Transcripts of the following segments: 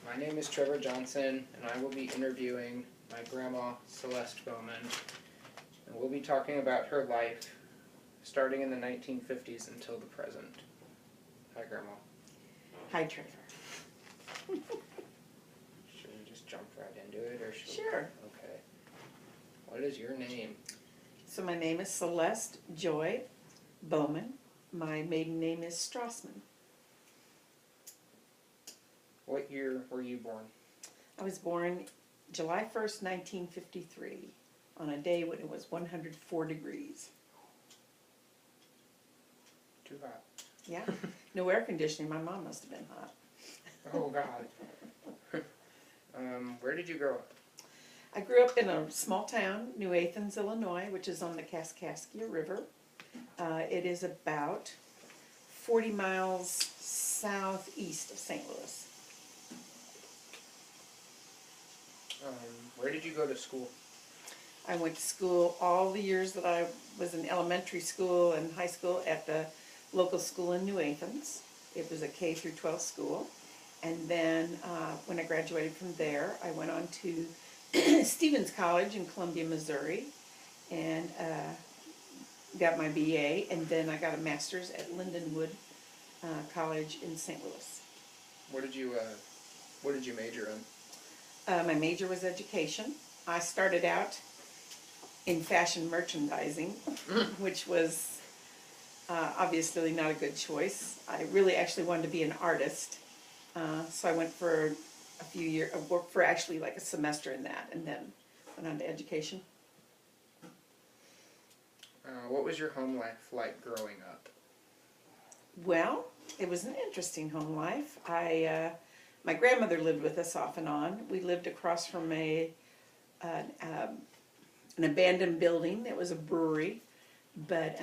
My name is Trevor Johnson, and I will be interviewing my grandma, Celeste Bowman. And we'll be talking about her life, starting in the 1950s until the present. Hi, Grandma. Hi, Trevor. Should we just jump right into it, or should Sure. we? Okay. What is your name? So my name is Celeste Joy Bowman. My maiden name is Strassman. What year were you born? I was born July 1st, 1953, on a day when it was 104 degrees. Too hot. Yeah, no air conditioning. My mom must have been hot. Oh, God. Where did you grow up? I grew up in a small town, New Athens, Illinois, which is on the Kaskaskia River. It is about 40 miles southeast of St. Louis. Where did you go to school? I went to school all the years that I was in elementary school and high school at the local school in New Athens. It was a K through 12 school. And then when I graduated from there, I went on to Stevens College in Columbia, Missouri, and got my BA. And then I got a master's at Lindenwood College in St. Louis. What did you major in? My major was education. I started out in fashion merchandising, which was obviously not a good choice. I really actually wanted to be an artist, so I went for a few years. I worked for actually like a semester in that, and then went on to education. What was your home life like growing up? Well, it was an interesting home life. My grandmother lived with us off and on. We lived across from an abandoned building that was a brewery, but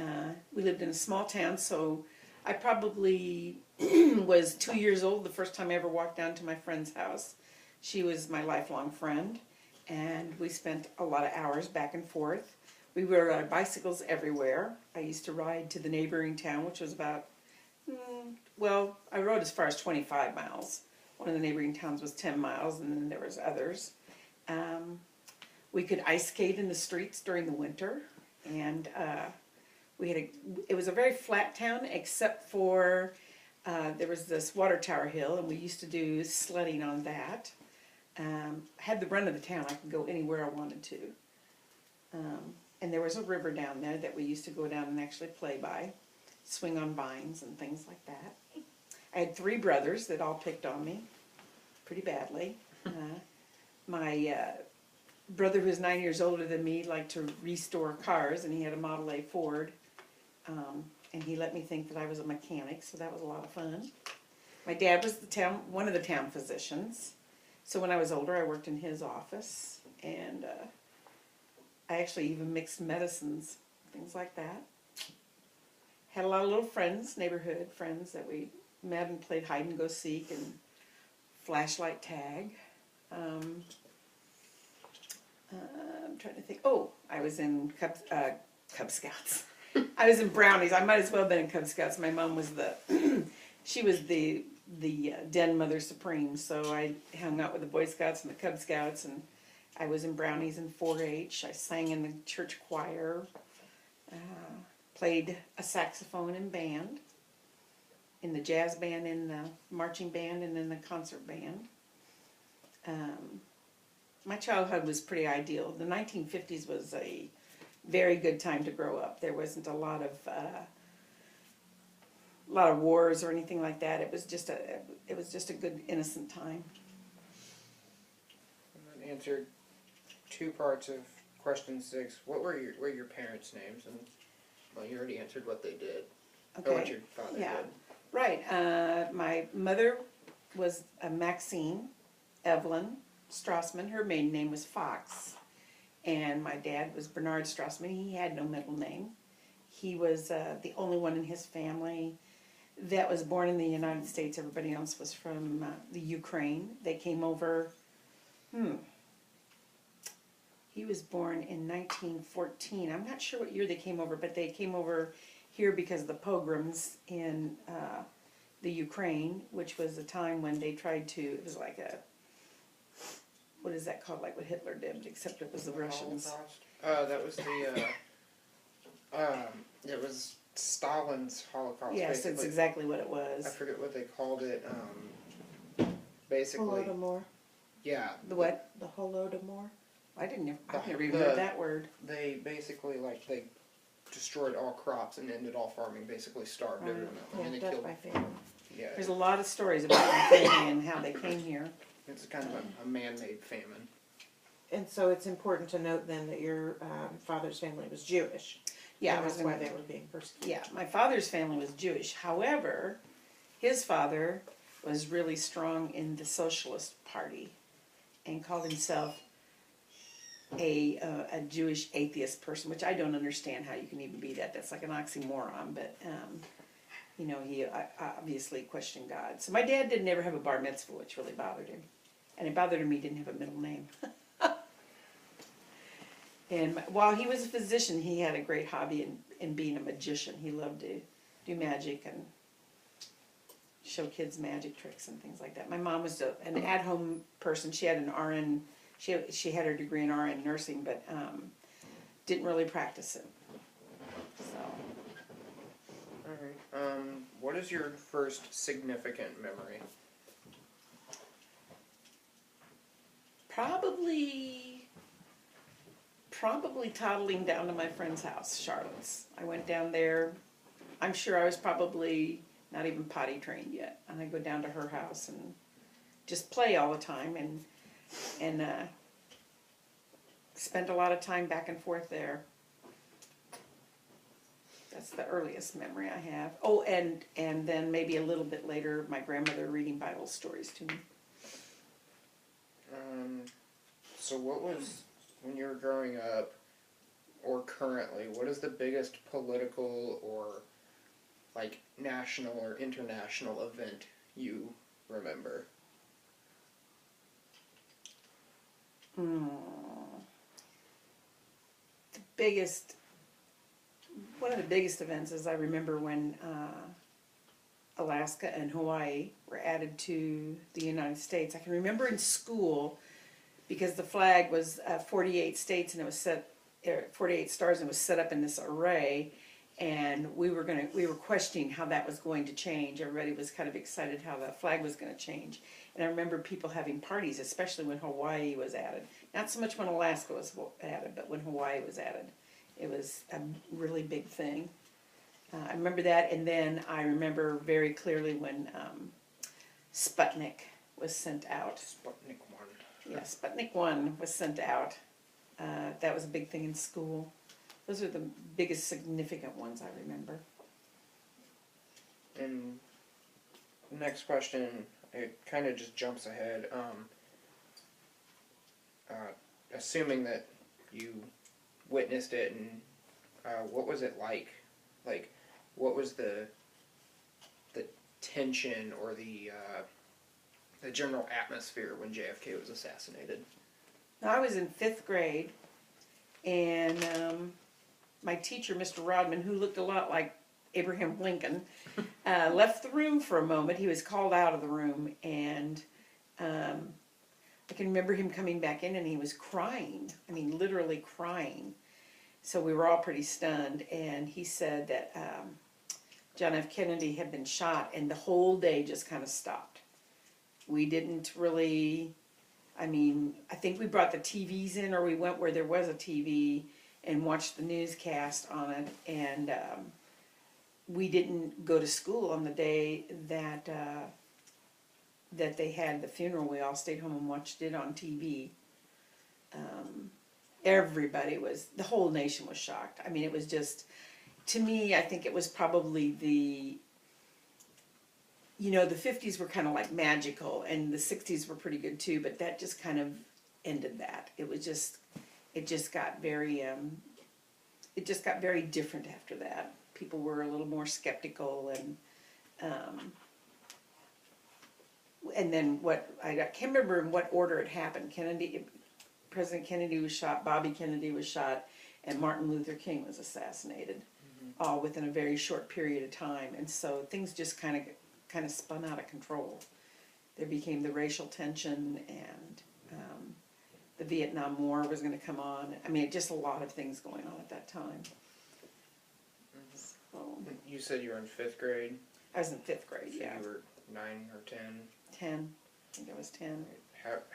we lived in a small town, so I probably was 2 years old the first time I ever walked down to my friend's house. She was my lifelong friend, and we spent a lot of hours back and forth. We rode our bicycles everywhere. I used to ride to the neighboring town, which was about, well, I rode as far as 25 miles. One of the neighboring towns was 10 miles, and then there was others. We could ice skate in the streets during the winter, and it was a very flat town, except for there was this water tower hill, and we used to do sledding on that. I had the run of the town. I could go anywhere I wanted to. And there was a river down there that we used to go down and actually play by, swing on vines and things like that. I had 3 brothers that all picked on me pretty badly. My brother, who was 9 years older than me, liked to restore cars, and he had a Model A Ford. And he let me think that I was a mechanic, so that was a lot of fun. My dad was one of the town physicians. So when I was older, I worked in his office, and I actually even mixed medicines, things like that. Had a lot of little friends, neighborhood friends, that we met and played hide and go seek and flashlight tag. I'm trying to think. Oh, I was in Cub Scouts. I was in Brownies. I might as well have been in Cub Scouts. My mom was she was the den mother supreme. So I hung out with the Boy Scouts and the Cub Scouts, and I was in Brownies and 4-H. I sang in the church choir, played a saxophone in band, in the jazz band, in the marching band, and in the concert band. My childhood was pretty ideal. The 1950s was a very good time to grow up. There wasn't a lot of wars or anything like that. It was just a good innocent time. And that answered 2 parts of question 6. What were your parents' names? And well, you already answered what they did. Okay. Or what your father did. Right. My mother was Maxine Evelyn Strassman. Her maiden name was Fox. And my dad was Bernard Strassman. He had no middle name. He was the only one in his family that was born in the United States. Everybody else was from the Ukraine. They came over, he was born in 1914. I'm not sure what year they came over, but they came over here because of the pogroms in the Ukraine, which was a time when they tried to, it was like a, what is that called, like what Hitler did, except it was the Russians. That was it was Stalin's Holocaust. Yes, basically. that's exactly what it I was. forget what they called it. Basically, Holodomor. yeah. The what? The Holodomor. I've never The- even heard that word. They basically they destroyed all crops and ended all farming. Basically, starved Right. everyone. I Yeah, mean, they death killed. by famine. Yeah, There's a lot of stories about my family and how they came here. it's kind of a man-made famine. And so it's important to note then that your father's family was Jewish. Yeah, and I was that's why gonna- they were being persecuted. Yeah, my father's family was Jewish. However, his father was really strong in the Socialist Party and called himself a Jewish atheist person, which I don't understand how you can even be that. That's like an oxymoron, but you know, he obviously questioned God. So my dad didn't ever have a bar mitzvah, which really bothered him. And it bothered him he didn't have a middle name. And while he was a physician, he had a great hobby in being a magician. He loved to do magic and show kids magic tricks and things like that. My mom was an at-home person. She had an RN, she had her degree in RN nursing, but didn't really practice it. So, All right. What is your first significant memory? probably toddling down to my friend's house, Charlotte's. I went down there. I'm sure I was probably not even potty trained yet. And I go down to her house and just play all the time and spent a lot of time back and forth there. That's the earliest memory I have. Oh, and then maybe a little bit later, my grandmother reading Bible stories to me. So what was, when you were growing up, or currently, what is the biggest political or like national or international event you remember? One of the biggest events is I remember when Alaska and Hawaii were added to the United States. I can remember in school, because the flag was 48 states and it was set, 48 stars, and it was set up in this array, and we were questioning how that was going to change. Everybody was kind of excited how the flag was going to change. And I remember people having parties, especially when Hawaii was added. Not so much when Alaska was added, but when Hawaii was added. It was a really big thing. I remember that, and then I remember very clearly when Sputnik was sent out. Sputnik 1. Yeah, Sputnik 1 was sent out. That was a big thing in school. Those are the biggest significant ones I remember. And next question, it kind of just jumps ahead. Assuming that you witnessed it, and what was it like? Like, what was the tension or the general atmosphere when JFK was assassinated? Now, I was in 5th grade, and my teacher, Mr. Rodman, who looked a lot like Abraham Lincoln, left the room for a moment. He was called out of the room, and I can remember him coming back in, and he was crying. I mean, literally crying. So we were all pretty stunned, and he said that John F. Kennedy had been shot, and the whole day just kind of stopped. We didn't really, I mean, I think we brought the TVs in, or we went where there was a TV and watched the newscast on it, and we didn't go to school on the day that that they had the funeral. We all stayed home and watched it on TV. Everybody was, the whole nation was shocked. I mean, it was just, to me, I think it was probably the 50s were kind of like magical, and the 60s were pretty good too, but that just kind of ended that. It just got very different after that. People were a little more skeptical, and then I can't remember in what order it happened. President Kennedy was shot, Bobby Kennedy was shot, and Martin Luther King was assassinated, all within a very short period of time. And so things just kind of kind of spun out of control. There became the racial tension, and the Vietnam War was going to come on. I mean, just a lot of things going on at that time. So, You said you were in 5th grade. I was in 5th grade, So yeah. you were 9 or 10. 10. I think I was 10.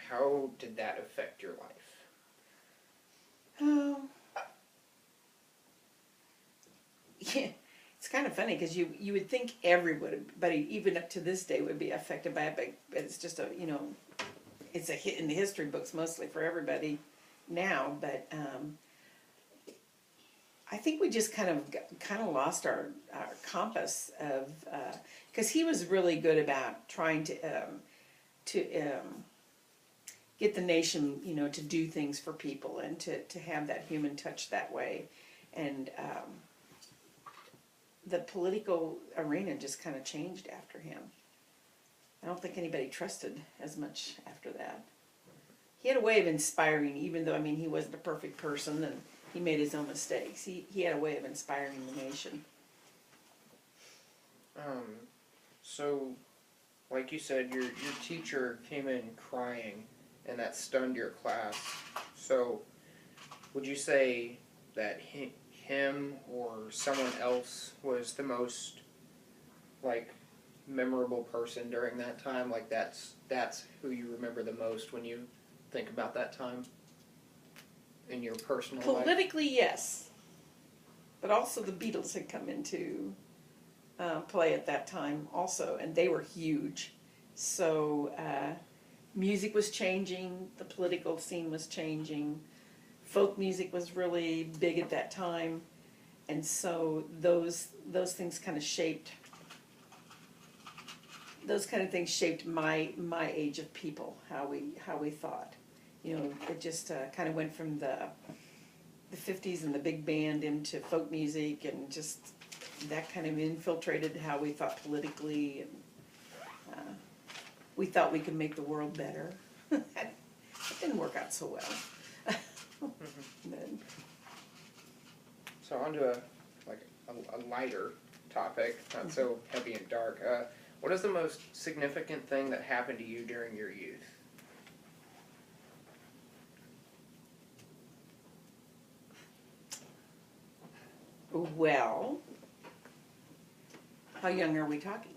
How did that affect your life? Oh. Yeah, it's kind of funny because you would think everybody, even up to this day, would be affected by it, but it's just a, it's a hit in the history books mostly for everybody now. But I think we just kind of lost our compass of, because he was really good about trying to get the nation, to do things for people and to have that human touch that way. And the political arena just kind of changed after him. I don't think anybody trusted as much after that. He had a way of inspiring, even though, he wasn't a perfect person and he made his own mistakes. He had a way of inspiring the nation. So, like you said, your teacher came in crying, and that stunned your class. So, would you say that him or someone else was the most, memorable person during that time? That's who you remember the most when you think about that time in your personal life? Politically, yes. But also the Beatles had come into play at that time also, and they were huge. So music was changing, the political scene was changing, folk music was really big at that time, and so those things kind of shaped. Those kind of things shaped my age of people, how we thought. It just kind of went from the 50s and the big band into folk music, and just that kind of infiltrated how we thought politically, and we thought we could make the world better. It didn't work out so well. But, So onto a lighter topic, not so heavy and dark. What is the most significant thing that happened to you during your youth? well, how young are we talking?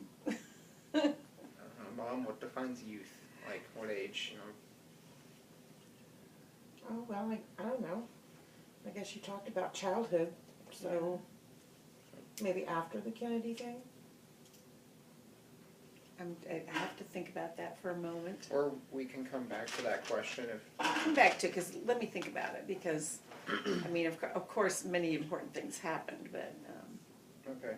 Mom, what defines youth? What age? Oh, well, I don't know. I guess you talked about childhood, so maybe after the Kennedy thing? I have to think about that for a moment. Or we can come back to that question if... Come back to, because let me think about it, because, of course, many important things happened, but... Okay.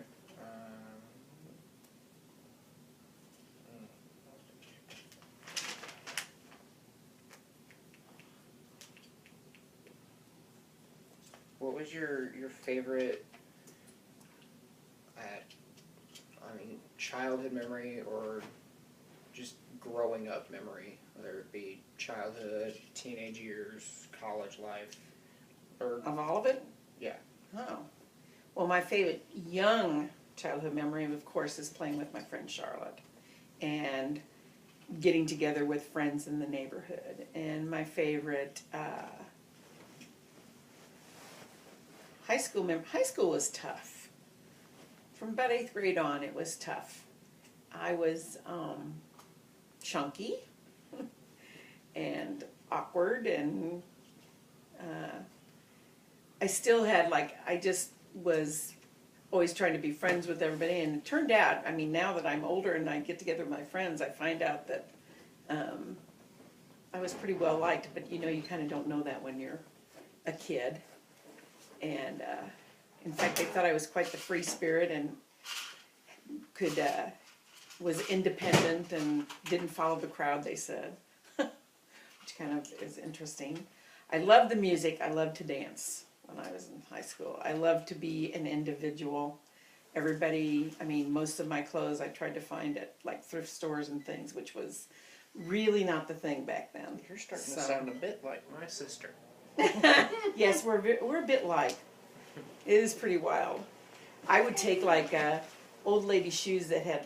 What was your favorite, childhood memory or just growing up memory, whether it be childhood, teenage years, college life, or... Of all of it? Yeah. Oh. Well, my favorite young childhood memory, of course, is playing with my friend Charlotte and getting together with friends in the neighborhood. And my favorite high school was tough. From about 8th grade on, it was tough. I was chunky and awkward, and I still had, I just was always trying to be friends with everybody, and it turned out, now that I'm older and I get together with my friends, I find out that I was pretty well liked, but you kind of don't know that when you're a kid. And in fact, they thought I was quite the free spirit and was independent and didn't follow the crowd, they said, which kind of is interesting. I loved the music. I loved to dance when I was in high school. I loved to be an individual. Everybody, most of my clothes I tried to find at thrift stores and things, which was really not the thing back then. You're starting to sound a bit like my sister. Yes, we're a bit like. It is pretty wild. I would take old lady shoes that had